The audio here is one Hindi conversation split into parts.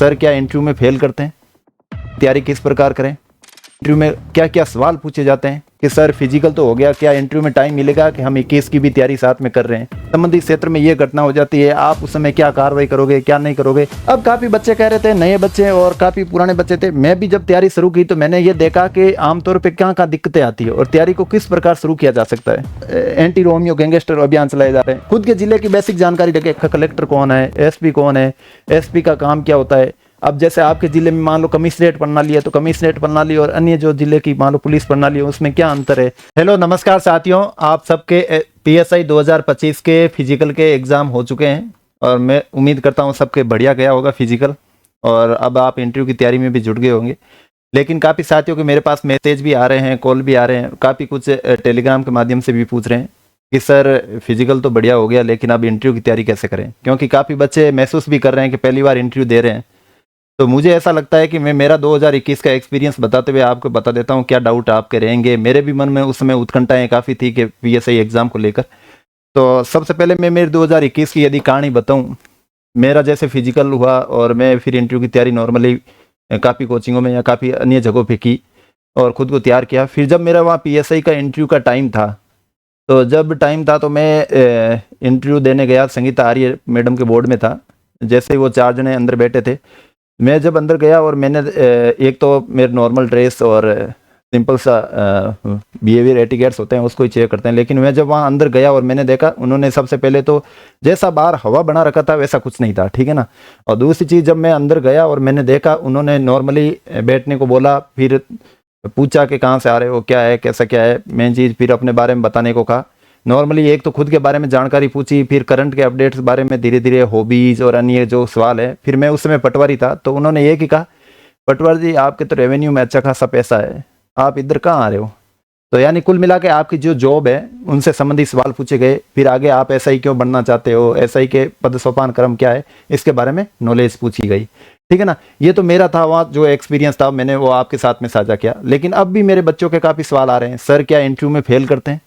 सर क्या इंटरव्यू में फेल करते हैं, तैयारी किस प्रकार करें, इंटरव्यू में क्या क्या सवाल पूछे जाते हैं कि सर फिजिकल तो हो गया, क्या इंटरव्यू में टाइम मिलेगा कि हम 21 की भी तैयारी साथ में कर रहे हैं, संबंधित क्षेत्र में ये घटना हो जाती है, आप उस समय क्या कार्रवाई करोगे क्या नहीं करोगे। अब काफ़ी बच्चे कह रहे थे, नए बच्चे और काफ़ी पुराने बच्चे थे। मैं भी जब तैयारी शुरू की तो मैंने ये देखा कि आमतौर पर क्या क्या दिक्कतें आती है और तैयारी को किस प्रकार शुरू किया जा सकता है। एंटी रोमियो गैंगस्टर अभियान चलाए जा रहे हैं, खुद के जिले की बेसिक जानकारी रखे, कलेक्टर कौन है, एसपी कौन है, एसपी का काम क्या होता है। अब जैसे आपके जिले में मान लो कमिश्नरेट प्रणाली है तो कमिश्नरेट प्रणाली और अन्य जो जिले की मान लो पुलिस प्रणाली है उसमें क्या अंतर है। हेलो नमस्कार साथियों, आप सबके पीएसआई 2025 के फिजिकल के एग्जाम हो चुके हैं और मैं उम्मीद करता हूँ सबके बढ़िया गया होगा फिजिकल और अब आप इंटरव्यू की तैयारी में भी जुट गए होंगे। लेकिन काफ़ी साथियों के मेरे पास मैसेज भी आ रहे हैं, कॉल भी आ रहे हैं, काफ़ी कुछ टेलीग्राम के माध्यम से भी पूछ रहे हैं कि सर फिजिकल तो बढ़िया हो गया लेकिन अब इंटरव्यू की तैयारी कैसे करें, क्योंकि काफ़ी बच्चे महसूस भी कर रहे हैं कि पहली बार इंटरव्यू दे रहे हैं। तो मुझे ऐसा लगता है कि मैं मेरा 2021 का एक्सपीरियंस बताते हुए आपको बता देता हूँ क्या डाउट आपके रहेंगे। मेरे भी मन में उस समय उत्कंठाएं काफ़ी थी कि पीएसआई एग्ज़ाम को लेकर। तो सबसे पहले मैं मेरे 2021 की यदि कहानी बताऊँ, मेरा जैसे फिजिकल हुआ और मैं फिर इंटरव्यू की तैयारी नॉर्मली काफ़ी कोचिंगों में या काफ़ी अन्य जगहों पर की और ख़ुद को तैयार किया। फिर जब मेरा वहाँ पीएसआई का इंटरव्यू का टाइम था तो मैं इंटरव्यू देने गया, संगीता आर्य मैडम के बोर्ड में था। जैसे ही वो 4 जने अंदर बैठे थे, मैं जब अंदर गया और मैंने एक तो मेरे नॉर्मल ड्रेस और सिंपल सा बिहेवियर एटिकेट्स होते हैं उसको ही चेक करते हैं, लेकिन मैं जब वहाँ अंदर गया और मैंने देखा उन्होंने सबसे पहले तो जैसा बाहर हवा बना रखा था वैसा कुछ नहीं था, ठीक है ना। और दूसरी चीज़, जब मैं अंदर गया और मैंने देखा उन्होंने नॉर्मली बैठने को बोला, फिर पूछा कि कहाँ से आ रहे हो, क्या है कैसा क्या है, मेन चीज़ फिर अपने बारे में बताने को कहा। नॉर्मली एक तो खुद के बारे में जानकारी पूछी, फिर करंट के अपडेट्स बारे में धीरे धीरे, हॉबीज़ और अन्य जो सवाल है। फिर मैं उस समय पटवारी था तो उन्होंने एक ही कहा, पटवारी जी आपके तो रेवेन्यू में अच्छा खासा पैसा है, आप इधर कहाँ आ रहे हो। तो यानी कुल मिला के आपकी जो जॉब है उनसे संबंधित सवाल पूछे गए। फिर आगे आप एसआई क्यों बनना चाहते हो, एसआई के पद सोपान क्रम क्या है, इसके बारे में नॉलेज पूछी गई, ठीक है ना। ये तो मेरा था वहाँ जो एक्सपीरियंस था, मैंने वो आपके साथ में साझा किया। लेकिन अब भी मेरे बच्चों के काफ़ी सवाल आ रहे हैं, सर क्या इंटरव्यू में फेल करते हैं,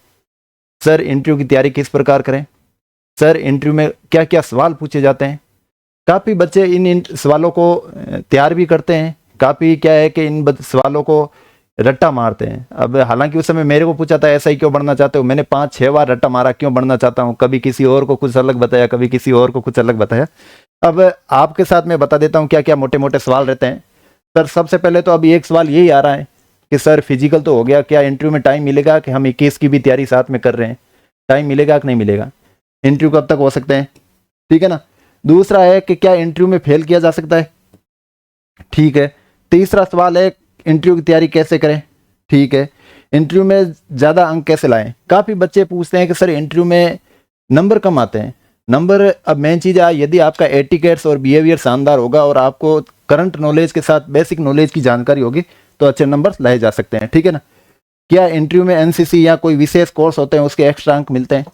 सर इंटरव्यू की तैयारी किस प्रकार करें, सर इंटरव्यू में क्या क्या सवाल पूछे जाते हैं। काफ़ी बच्चे इन सवालों को तैयार भी करते हैं, काफ़ी क्या है कि इन सवालों को रट्टा मारते हैं। अब हालांकि उस समय मेरे को पूछा था एसआई क्यों बनना चाहते हो, मैंने 5-6 बार रट्टा मारा क्यों बनना चाहता हूँ, कभी किसी और को कुछ अलग बताया, कभी किसी और को कुछ अलग बताया। अब आपके साथ मैं बता देता हूँ क्या क्या मोटे मोटे सवाल रहते हैं। सर सबसे पहले तो अभी एक सवाल यही आ रहा है कि सर फिजिकल तो हो गया, क्या इंटरव्यू में टाइम मिलेगा कि हम 21 की भी तैयारी साथ में कर रहे हैं, टाइम मिलेगा कि नहीं मिलेगा, इंटरव्यू कब तक हो सकते हैं, ठीक है ना। दूसरा है कि क्या इंटरव्यू में फेल किया जा सकता है, ठीक है। तीसरा सवाल है इंटरव्यू की तैयारी कैसे करें, ठीक है। इंटरव्यू में ज़्यादा अंक कैसे लाएं। काफ़ी बच्चे पूछते हैं कि सर इंटरव्यू में नंबर कम आते हैं। नंबर, अब मेन चीज़ है यदि आपका एटिकेट्स और बिहेवियर शानदार होगा और आपको करंट नॉलेज के साथ बेसिक नॉलेज की जानकारी होगी तो अच्छे नंबर लाए जा सकते हैं, ठीक है ना। क्या इंटरव्यू में एनसीसी या कोई विशेष कोर्स होते हैं उसके एक्स्ट्रा अंक मिलते हैं,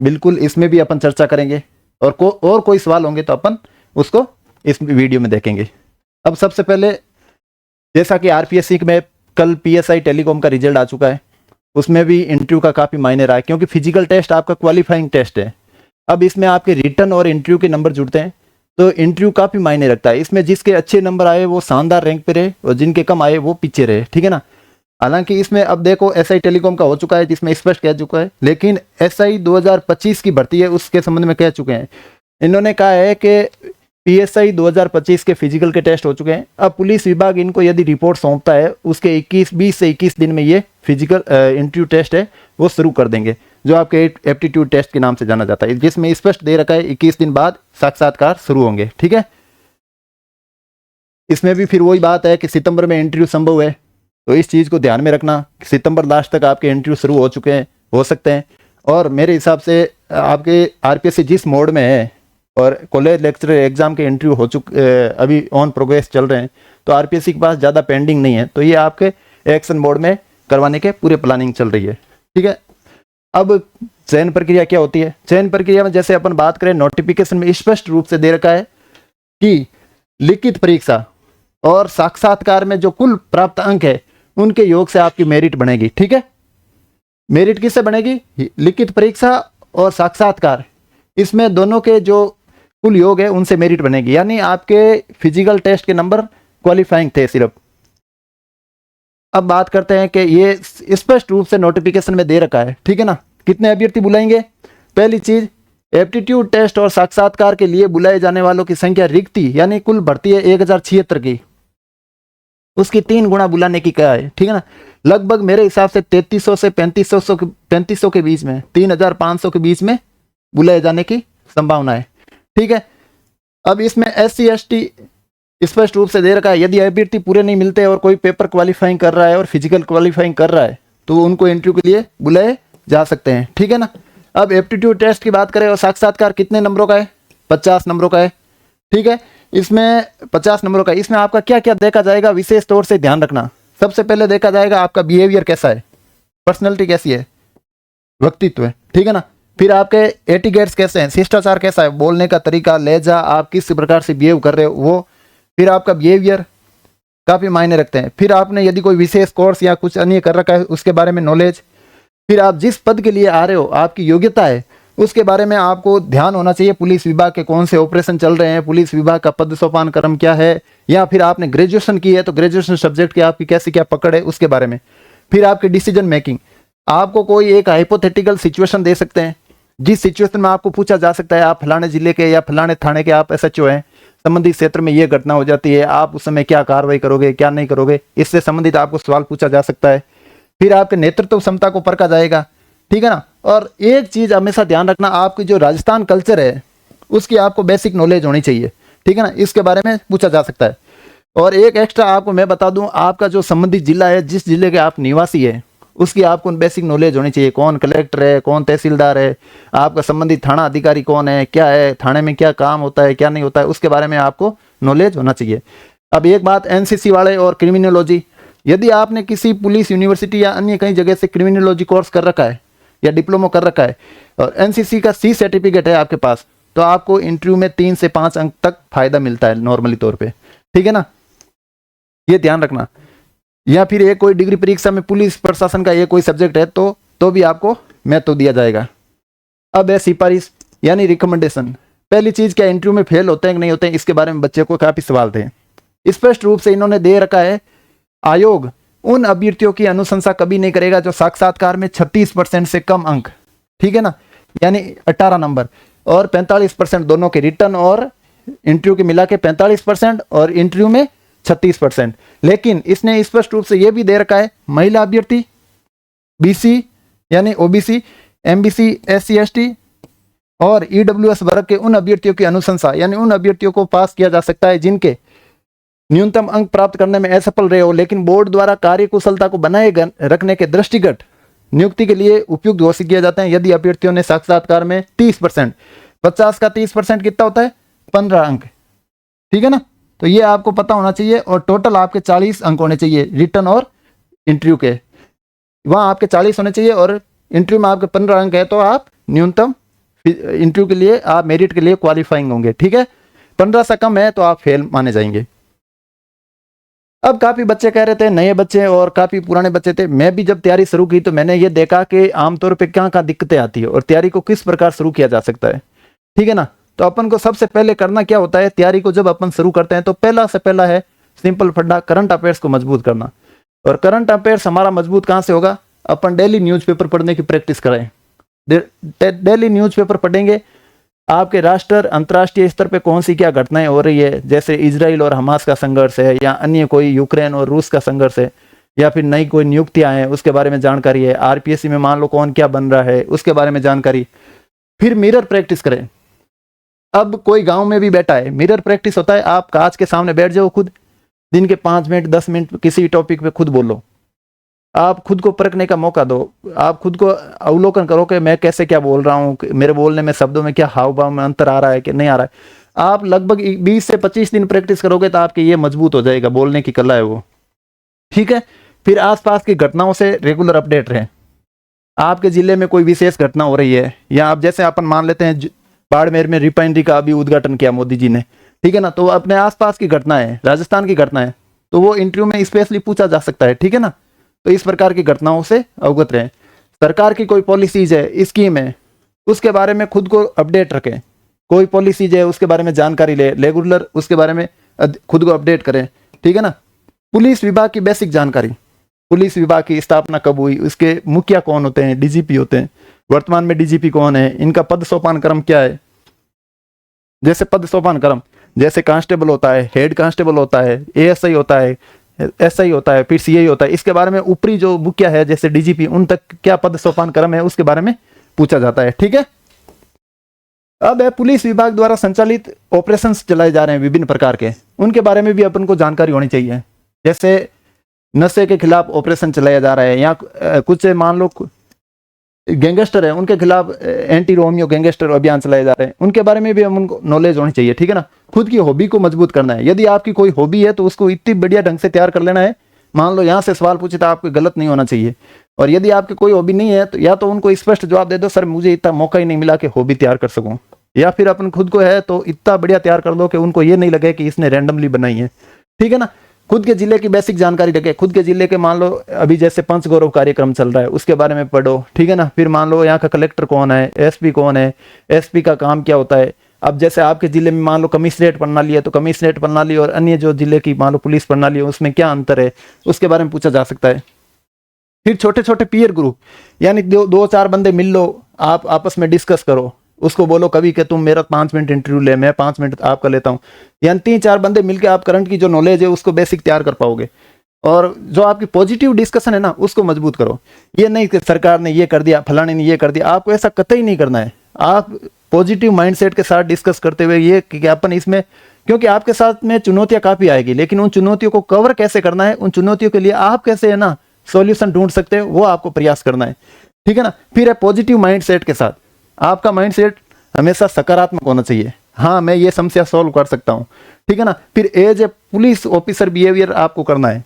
बिल्कुल, इसमें भी अपन चर्चा करेंगे। और कोई सवाल होंगे तो अपन उसको इस वीडियो में देखेंगे। अब सबसे पहले जैसा कि आरपीएससी में कल पीएसआई टेलीकॉम का रिजल्ट आ चुका है, उसमें भी इंटरव्यू का काफ़ी मायने रहा है, क्योंकि फिजिकल टेस्ट आपका क्वालिफाइंग टेस्ट है। अब इसमें आपके रिटर्न और इंटरव्यू के नंबर जुड़ते हैं तो इंटरव्यू काफ़ी मायने रखता है। इसमें जिसके अच्छे नंबर आए वो शानदार रैंक पे रहे और जिनके कम आए वो पीछे रहे, ठीक है ना। हालांकि इसमें अब देखो एसआई टेलीकॉम का हो चुका है जिसमें स्पष्ट कह चुका है, लेकिन एसआई 2025 की भर्ती है उसके संबंध में कह चुके हैं। इन्होंने कहा है कि पीएसआई 2025 के फिजिकल के टेस्ट हो चुके हैं। अब पुलिस विभाग इनको यदि रिपोर्ट सौंपता है उसके 20 से 21 दिन में ये फिजिकल इंटरव्यू टेस्ट है वो शुरू कर देंगे, जो आपके एप्टीट्यूड टेस्ट के नाम से जाना जाता है, जिसमें स्पष्ट दे रखा है 21 दिन बाद साक्षात्कार शुरू होंगे, ठीक है। इसमें भी फिर वही बात है कि सितंबर में इंटरव्यू संभव है, तो इस चीज़ को ध्यान में रखना, सितंबर लास्ट तक आपके इंटरव्यू शुरू हो सकते हैं। और मेरे हिसाब से आपके आरपीएससी जिस मोड में है और कॉलेज लेक्चरर एग्जाम के इंटरव्यू हो चुके अभी ऑन प्रोग्रेस चल रहे हैं, तो आरपीएससी के पास ज़्यादा पेंडिंग नहीं है, तो ये आपके एक्शन मोड में करवाने के पूरे प्लानिंग चल रही है, ठीक है। अब चयन प्रक्रिया क्या होती है। चयन प्रक्रिया में जैसे अपन बात करें, नोटिफिकेशन में स्पष्ट रूप से दे रखा है कि लिखित परीक्षा और साक्षात्कार में जो कुल प्राप्त अंक है उनके योग से आपकी मेरिट बनेगी, ठीक है। मेरिट किससे बनेगी, लिखित परीक्षा और साक्षात्कार, इसमें दोनों के जो कुल योग है उनसे मेरिट बनेगी, यानी आपके फिजिकल टेस्ट के नंबर क्वालिफाइंग थे सिर्फ। अब बात करते हैं कि ये स्पष्ट रूप से नोटिफिकेशन में दे रखा है, ठीक है ना, कितने अभ्यर्थी बुलाएंगे। पहली चीज, एप्टीट्यूड टेस्ट और साक्षात्कार के लिए बुलाए जाने वालों की संख्या रिक्ति यानी कुल भर्ती है 1076 की, उसकी 3 गुना बुलाने की क्या है, ठीक है ना। लगभग मेरे हिसाब से 3300 से 3500 के बीच में, 3500 के बीच में बुलाए जाने की संभावना है, ठीक है। अब इसमें SC ST स्पष्ट रूप से दे रखा है, यदि अभ्यर्थी पूरे नहीं मिलते और कोई पेपर क्वालिफाइंग कर रहा है और फिजिकल क्वालिफाइंग कर रहा है तो उनको इंटरव्यू के लिए बुलाए जा सकते हैं, ठीक है ना। अब एप्टीट्यूड टेस्ट की बात करें और साक्षात्कार कितने नंबरों का है, 50 नंबरों का है, ठीक है। इसमें 50 नंबरों का, इसमें आपका क्या क्या देखा जाएगा, विशेष तौर से ध्यान रखना। सबसे पहले देखा जाएगा आपका बिहेवियर कैसा है, पर्सनैलिटी कैसी है, व्यक्तित्व है, ठीक है ना। फिर आपके एटिकेट्स कैसे हैं, शिष्टाचार कैसा है, बोलने का तरीका, लहजा, आप किस प्रकार से बिहेव कर रहे हो वो। फिर आपका बिहेवियर काफ़ी मायने रखते हैं। फिर आपने यदि कोई विशेष कोर्स या कुछ अन्य कर रखा है उसके बारे में नॉलेज। फिर आप जिस पद के लिए आ रहे हो आपकी योग्यता है उसके बारे में आपको ध्यान होना चाहिए। पुलिस विभाग के कौन से ऑपरेशन चल रहे हैं, पुलिस विभाग का पद सोपान क्रम क्या है, या फिर आपने ग्रेजुएशन की है तो ग्रेजुएशन सब्जेक्ट की आपकी कैसी क्या पकड़ है उसके बारे में। फिर आपकी डिसीजन मेकिंग, आपको कोई एक हाइपोथेटिकल सिचुएशन दे सकते हैं जिस सिचुएशन में आपको पूछा जा सकता है आप फलाने जिले के या फलाने थाने के आप SHO हैं, संबंधित क्षेत्र में ये घटना हो जाती है, आप उस समय क्या कार्रवाई करोगे क्या नहीं करोगे, इससे संबंधित आपको सवाल पूछा जा सकता है। फिर आपके नेतृत्व क्षमता को परखा जाएगा, ठीक है ना। और एक चीज हमेशा ध्यान रखना, आपकी जो राजस्थान कल्चर है उसकी आपको बेसिक नॉलेज होनी चाहिए, ठीक है ना, इसके बारे में पूछा जा सकता है। और एक एक्स्ट्रा आपको मैं बता दूं, आपका जो संबंधित जिला है, जिस जिले के आप निवासी है उसकी आपको बेसिक नॉलेज होनी चाहिए। कौन कलेक्टर है, कौन तहसीलदार है, आपका संबंधित थाना अधिकारी कौन है, क्या है थाने में, क्या काम होता है क्या नहीं होता है, उसके बारे में आपको नॉलेज होना चाहिए। अब एक बात, NCC वाले और क्रिमिनोलॉजी, यदि आपने किसी पुलिस यूनिवर्सिटी या अन्य कई जगह से क्रिमिनोलॉजी कोर्स कर रखा है या डिप्लोमा कर रखा है और NCC का C सर्टिफिकेट है आपके पास, तो आपको इंटरव्यू में 3 से 5 अंक तक फायदा मिलता है नॉर्मली तौर पे, ठीक है ना, ये ध्यान रखना। या फिर एक कोई डिग्री परीक्षा में पुलिस प्रशासन का ये कोई सब्जेक्ट है तो भी आपको महत्व दिया जाएगा। अब है सिफारिश यानी रिकमेंडेशन। पहली चीज, क्या इंटरव्यू में फेल होते हैं कि नहीं होते हैं, इसके बारे में बच्चे को काफी सवाल थे। स्पष्ट रूप से इन्होंने दे रखा है, आयोग उन अभ्यर्थियों की अनुशंसा कभी नहीं करेगा जो साक्षात्कार में 36% से कम अंक, ठीक है ना, यानी 18 नंबर और 45% दोनों के, रिटर्न और इंटरव्यू के मिला के 45% और इंटरव्यू में 36%। लेकिन इसने स्पष्ट रूप से यह भी दे रखा है, महिला अभ्यर्थी, BC यानी OBC, MBC, SC ST और EWS वर्ग के उन अभ्यर्थियों की अनुशंसा यानी उन अभ्यर्थियों को पास किया जा सकता है जिनके न्यूनतम अंक प्राप्त करने में असफल रहे हो लेकिन बोर्ड द्वारा कार्य कुशलता को बनाए रखने के दृष्टिगत नियुक्ति के लिए उपयुक्त घोषित किए जाते हैं यदि अभ्यर्थियों ने साक्षात्कार में 30%, 50 का 30% कितना होता है, 15 अंक, ठीक है ना। तो ये आपको पता होना चाहिए और टोटल आपके 40 अंक होने चाहिए रिटर्न और इंटरव्यू के, वहाँ आपके 40 होने चाहिए और इंटरव्यू में आपके 15 अंक है तो आप न्यूनतम इंटरव्यू के लिए आप मेरिट के लिए क्वालिफाइंग होंगे, ठीक है। 15 से कम है तो आप फेल माने जाएंगे। अब काफ़ी बच्चे कह रहे थे, नए बच्चे और काफ़ी पुराने बच्चे थे, मैं भी जब तैयारी शुरू की तो मैंने ये देखा कि आमतौर पे क्या क्या दिक्कतें आती है और तैयारी को किस प्रकार शुरू किया जा सकता है, ठीक है ना। तो अपन को सबसे पहले करना क्या होता है, तैयारी को जब अपन शुरू करते हैं तो पहला से पहला है सिंपल फंडा, करंट अफेयर्स को मजबूत करना। और करंट अफेयर्स हमारा मजबूत कहाँ से होगा, अपन डेली न्यूज़पेपर पढ़ने की प्रैक्टिस करें। डेली न्यूज़पेपर पढ़ेंगे, आपके राष्ट्र अंतर्राष्ट्रीय स्तर पे कौन सी क्या घटनाएं हो रही है, जैसे इजराइल और हमास का संघर्ष है या अन्य कोई यूक्रेन और रूस का संघर्ष है या फिर नई कोई नियुक्तियां हैं उसके बारे में जानकारी है, RPSC में मान लो कौन क्या बन रहा है उसके बारे में जानकारी। फिर मिरर प्रैक्टिस करें। अब कोई गाँव में भी बैठा है, मिरर प्रैक्टिस होता है, आप कांच के सामने बैठ जाओ, खुद दिन के 5 मिनट 10 मिनट किसी टॉपिक पे खुद बोलो, आप खुद को परखने का मौका दो, आप खुद को अवलोकन करो कि मैं कैसे क्या बोल रहा हूँ, मेरे बोलने में शब्दों में क्या हाव भाव में अंतर आ रहा है कि नहीं आ रहा है। आप लगभग 20 से 25 दिन प्रैक्टिस करोगे तो आपके ये मजबूत हो जाएगा, बोलने की कला है वो, ठीक है। फिर आसपास की घटनाओं से रेगुलर अपडेट रहें। आपके जिले में कोई विशेष घटना हो रही है या आप जैसे अपन मान लेते हैं बाड़मेर में रिफाइनरी का अभी उद्घाटन किया मोदी जी ने, ठीक है ना, तो अपने आसपास की घटना है, राजस्थान की घटना है, तो वो इंटरव्यू में स्पेशली पूछा जा सकता है, ठीक है ना। तो इस प्रकार की घटनाओं से अवगत रहें। सरकार की कोई पॉलिसीज है, स्कीम है, उसके बारे में खुद को अपडेट रखें, कोई पॉलिसी जो है उसके बारे में जानकारी ले, रेगुलर उसके बारे में खुद को अपडेट करें, ठीक है ना। पुलिस विभाग की बेसिक जानकारी, पुलिस विभाग की स्थापना कब हुई, उसके मुखिया कौन होते हैं, डीजीपी होते हैं, वर्तमान में डीजीपी कौन है, इनका पद सोपान क्रम क्या है। जैसे पद सोपान क्रम, जैसे कांस्टेबल होता है, हेड कांस्टेबल होता है, एएसआई होता है, एसआई होता है, फिर सीआई होता है, इसके बारे में ऊपरी जो मुखिया है जैसे डीजीपी, उन तक क्या पद सोपान क्रम है उसके बारे में पूछा जाता है, ठीक है। अब है पुलिस विभाग द्वारा संचालित ऑपरेशंस चलाए जा रहे हैं विभिन्न प्रकार के, उनके बारे में भी अपन को जानकारी होनी चाहिए। जैसे नशे के खिलाफ ऑपरेशन चलाया जा रहा है, या कुछ मान लो गैंगस्टर है, उनके खिलाफ एंटी रोमियो गैंगस्टर अभियान चलाए जा रहे हैं, उनके बारे में भी हम उनको नॉलेज होनी चाहिए, ठीक है ना। खुद की हॉबी को मजबूत करना है, यदि आपकी कोई हॉबी है तो उसको इतनी बढ़िया ढंग से तैयार कर लेना है। मान लो यहाँ से सवाल पूछे तो आपको गलत नहीं होना चाहिए, और यदि आपकी कोई हॉबी नहीं है तो या तो उनको स्पष्ट जवाब दे दो, सर मुझे इतना मौका ही नहीं मिला कि हॉबी तैयार कर सकूं, या फिर अपन खुद को है तो इतना बढ़िया तैयार कर दो कि उनको ये नहीं लगे कि इसने रैंडमली बनाई है, ठीक है ना। खुद के जिले की बेसिक जानकारी रखे, खुद के जिले के मान लो अभी जैसे पंच गौरव कार्यक्रम चल रहा है उसके बारे में पढ़ो, ठीक है ना। फिर मान लो यहाँ का कलेक्टर कौन है, एसपी कौन है, एसपी का काम क्या होता है। अब जैसे आपके जिले में मान लो कमिश्नरेट प्रणाली है, तो कमिश्नरेट प्रणाली और अन्य जो जिले की मान लो पुलिस प्रणाली है उसमें क्या अंतर है, उसके बारे में पूछा जा सकता है। फिर छोटे छोटे पीयर ग्रुप, यानी दो चार बंदे मिल लो, आप आपस में डिस्कस करो, उसको बोलो कभी कि तुम मेरा 5 मिनट इंटरव्यू ले, मैं 5 मिनट आपका लेता हूँ, यानी 3-4 बंदे मिलकर आप करंट की जो नॉलेज है उसको बेसिक तैयार कर पाओगे। और जो आपकी पॉजिटिव डिस्कशन है ना उसको मजबूत करो। ये नहीं कि सरकार ने ये कर दिया, फलाने ने ये कर दिया, आपको ऐसा कतई नहीं करना है। आप पॉजिटिव माइंडसेट के साथ डिस्कस करते हुए ये कि अपन इसमें, क्योंकि आपके साथ में चुनौतियां काफी आएगी, लेकिन उन चुनौतियों को कवर कैसे करना है, उन चुनौतियों के लिए आप कैसे है ना सॉल्यूशन ढूंढ सकते हो, वो आपको प्रयास करना है, ठीक है ना। फिर है पॉजिटिव माइंडसेट के साथ, आपका माइंडसेट हमेशा सकारात्मक होना चाहिए। हाँ मैं ये समस्या सॉल्व कर सकता हूँ, ठीक है ना। फिर as a police officer behaviour आपको करना है,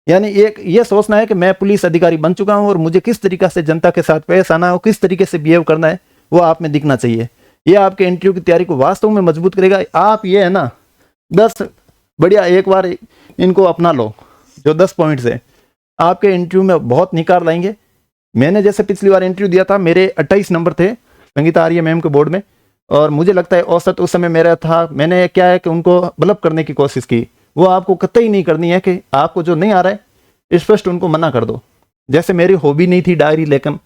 यानी एक ये सोचना है कि मैं पुलिस अधिकारी बन चुका हूँ और मुझे किस तरीके से जनता के साथ पेश आना है, किस तरीके से बिहेव करना है, वो आप में दिखना चाहिए। ये आपके इंटरव्यू की तैयारी को वास्तव में मजबूत करेगा। आप ये है ना 10 बढ़िया एक बार इनको अपना लो, जो 10 पॉइंट्स है आपके इंटरव्यू में बहुत निखार लाएंगे। मैंने जैसे पिछली बार इंटरव्यू दिया था, मेरे 28 नंबर थे संगीता आर्य मैम के बोर्ड में, और मुझे लगता है औसत उस समय मेरा था। मैंने क्या है कि उनको बल्ब करने की कोशिश की। वो आपको कतई नहीं करनी है कि आपको जो नहीं आ रहा है स्पष्ट उनको मना कर दो। जैसे मेरी हॉबी नहीं थी डायरी, लेकिन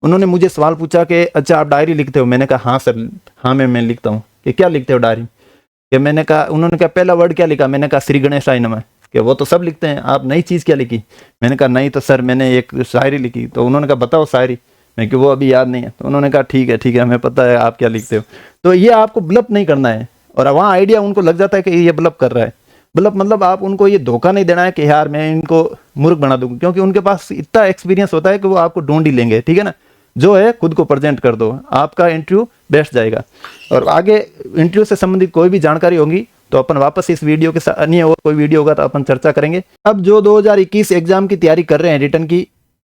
उन्होंने मुझे सवाल पूछा कि अच्छा आप डायरी लिखते हो, मैंने कहा हाँ सर, हाँ मैं लिखता हूँ। कि क्या लिखते हो डायरी, कि मैंने कहा, उन्होंने कहा पहला वर्ड क्या लिखा, मैंने कहा श्री गणेशाय नमः। कि वो तो सब लिखते हैं, आप नई चीज़ क्या लिखी, मैंने कहा नहीं तो सर मैंने एक शायरी लिखी। तो उन्होंने कहा बताओ शायरी, मैं कि वो अभी याद नहीं है। तो उन्होंने कहा ठीक है हमें पता है आप क्या लिखते हो। तो ये आपको ब्लफ नहीं करना है, और वहाँ आइडिया उनको लग जाता है कि ये ब्लफ कर रहा है। ब्लफ मतलब आप उनको ये धोखा नहीं देना है कि यार मैं इनको मूर्ख बना दूंगा, क्योंकि उनके पास इतना एक्सपीरियंस होता है कि वो आपको ढूंढ ही लेंगे, ठीक है ना। जो है खुद को प्रेजेंट कर दो, आपका इंटरव्यू बेस्ट जाएगा। और आगे इंटरव्यू से संबंधित कोई भी जानकारी होगी तो अपन वापस इस वीडियो के साथ, अन्य और कोई वीडियो होगा तो अपन चर्चा करेंगे। अब जो 2021 एग्जाम की तैयारी कर रहे हैं, रिटर्न की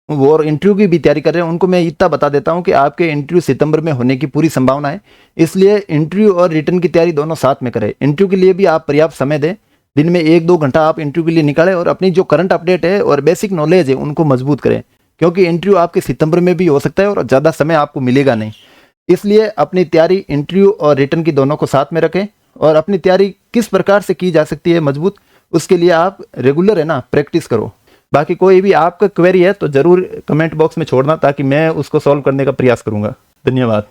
और इंटरव्यू की भी तैयारी कर रहे हैं, उनको मैं इतना बता देता हूं कि आपके इंटरव्यू सितंबर में होने की पूरी संभावना है। इसलिए इंटरव्यू और रिटर्न की तैयारी दोनों साथ में करें। इंटरव्यू के लिए भी आप पर्याप्त समय दें, दिन में 1-2 घंटा आप इंटरव्यू के लिए निकालें, और अपनी जो करंट अपडेट है और बेसिक नॉलेज है उनको मजबूत करें, क्योंकि इंटरव्यू आपके सितंबर में भी हो सकता है और ज़्यादा समय आपको मिलेगा नहीं। इसलिए अपनी तैयारी इंटरव्यू और रिटर्न की दोनों को साथ में रखें, और अपनी तैयारी किस प्रकार से की जा सकती है मजबूत, उसके लिए आप रेगुलर है ना प्रैक्टिस करो। बाकी कोई भी आपका क्वेरी है तो ज़रूर कमेंट बॉक्स में छोड़ना, ताकि मैं उसको सॉल्व करने का प्रयास करूँगा। धन्यवाद।